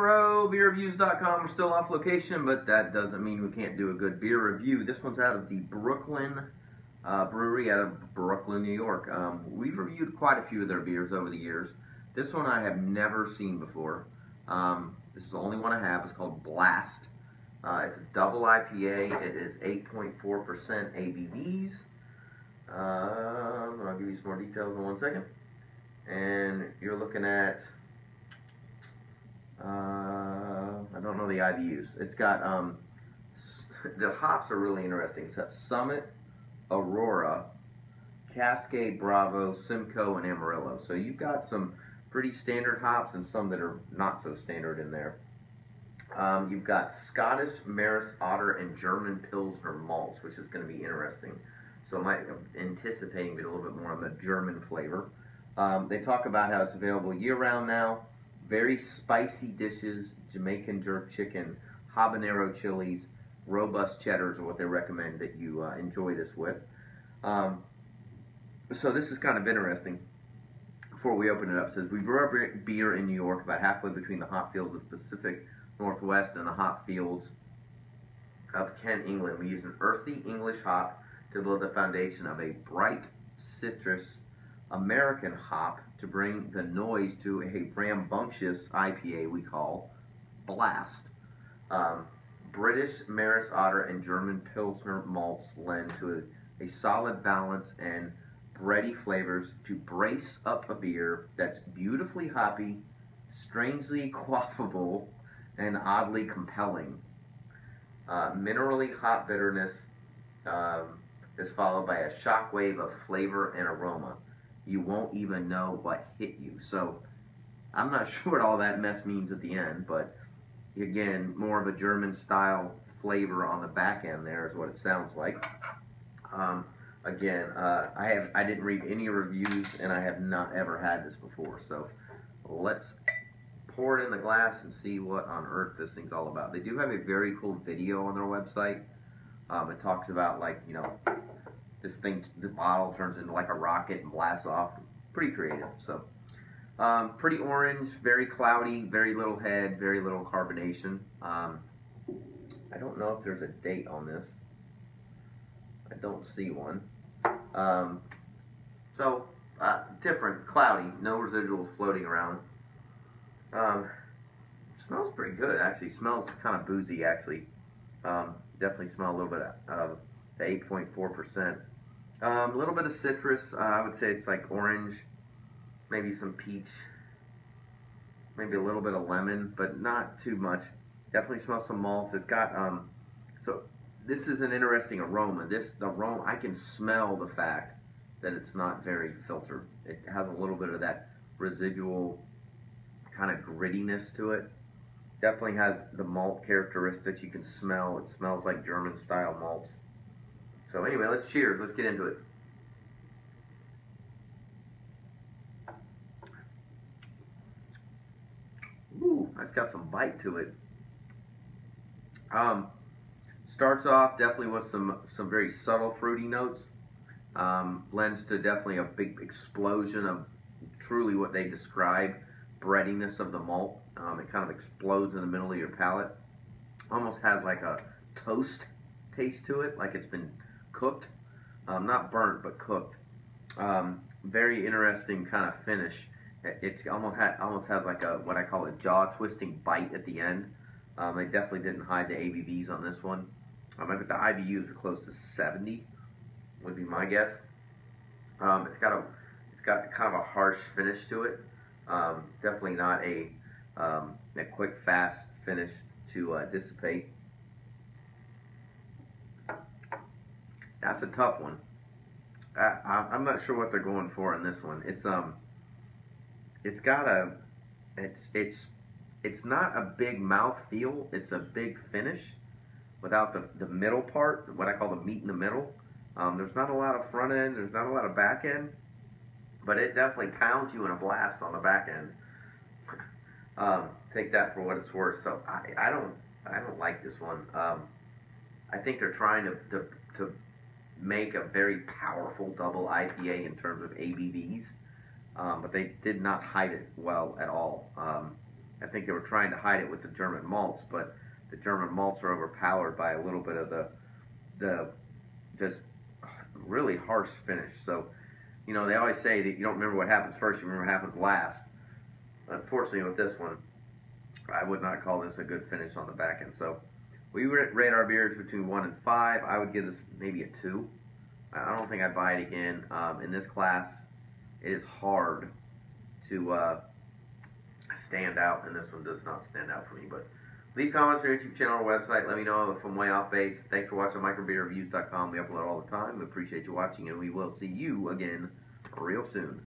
Bro, beerreviews.com. We're still off location, but that doesn't mean we can't do a good beer review. This one's out of the Brooklyn Brewery out of Brooklyn, New York. We've reviewed quite a few of their beers over the years. This one I have never seen before. This is the only one I have. It's called Blast. It's a double IPA. It is 8.4% ABVs. I'll give you some more details in 1 second. And you're looking at, I don't know the IBUs. It's got, the hops are really interesting. It's got Summit, Aurora, Cascade, Bravo, Simcoe, and Amarillo. So you've got some pretty standard hops and some that are not so standard in there. You've got Scottish, Maris, Otter, and German Pilsner malts, which is going to be interesting. So I'm anticipating a little bit more on the German flavor. They talk about how it's available year-round now. Very spicy dishes, Jamaican jerk chicken, habanero chilies, robust cheddars are what they recommend that you enjoy this with. So this is kind of interesting. Before we open it up, it says, we brew our beer in New York about halfway between the hop fields of the Pacific Northwest and the hop fields of Kent, England. We use an earthy English hop to build the foundation of a bright citrus American hop to bring the noise to a rambunctious IPA we call Blast. British Maris Otter and German Pilsner malts lend to a solid balance and bready flavors to brace up a beer that's beautifully hoppy, strangely quaffable, and oddly compelling. Minerally hop bitterness is followed by a shockwave of flavor and aroma. You won't even know what hit you. So I'm not sure what all that mess means at the end, but again, more of a German style flavor on the back end there is what it sounds like. I didn't read any reviews, and I have not ever had this before. So let's pour it in the glass and see what on earth this thing's all about. They do have a very cool video on their website. It talks about, like, you know, this thing, the bottle turns into like a rocket and blasts off. Pretty creative. So pretty orange, very cloudy, very little head, very little carbonation. I don't know if there's a date on this. I don't see one. Different, cloudy, no residuals floating around. Smells pretty good, actually. Smells kind of boozy, actually. Definitely smell a little bit of the 8.4%. A little bit of citrus. I would say it's like orange, maybe some peach, maybe a little bit of lemon, but not too much. Definitely smells some malts. It's got so this is an interesting aroma. The aroma, I can smell the fact that it's not very filtered. It has a little bit of that residual kind of grittiness to it. Definitely has the malt characteristics. You can smell. It smells like German style malts. So anyway, let's cheers. Let's get into it. Ooh, that's got some bite to it. Starts off definitely with some very subtle fruity notes. Lends to definitely a big explosion of truly what they describe, breadiness of the malt. It kind of explodes in the middle of your palate. Almost has like a toast taste to it, like it's been cooked. Not burnt, but cooked. Very interesting kind of finish. It almost has like a, what I call a jaw-twisting bite at the end. They definitely didn't hide the ABVs on this one. I bet the IBUs are close to 70, would be my guess. It's got kind of a harsh finish to it. Definitely not a quick, fast finish to dissipate. That's a tough one. I'm not sure what they're going for in this one. It's not a big mouth feel. It's a big finish without the middle part, what I call the meat in the middle. There's not a lot of front end. There's not a lot of back end, but it definitely pounds you in a blast on the back end. Take that for what it's worth. So I don't like this one. I think they're trying to make a very powerful double IPA in terms of ABVs, but they did not hide it well at all. I think they were trying to hide it with the German malts, but the German malts are overpowered by a little bit of the just really harsh finish. So, you know, they always say that you don't remember what happens first, you remember what happens last. Unfortunately, with this one, I would not call this a good finish on the back end. So, we rate our beers between 1 and 5. I would give this maybe a 2. I don't think I'd buy it again. In this class, it is hard to stand out, and this one does not stand out for me. But leave comments on our YouTube channel or website. Let me know if I'm way off base. Thanks for watching microbeerreviews.com. We upload all the time. We appreciate you watching, and we will see you again real soon.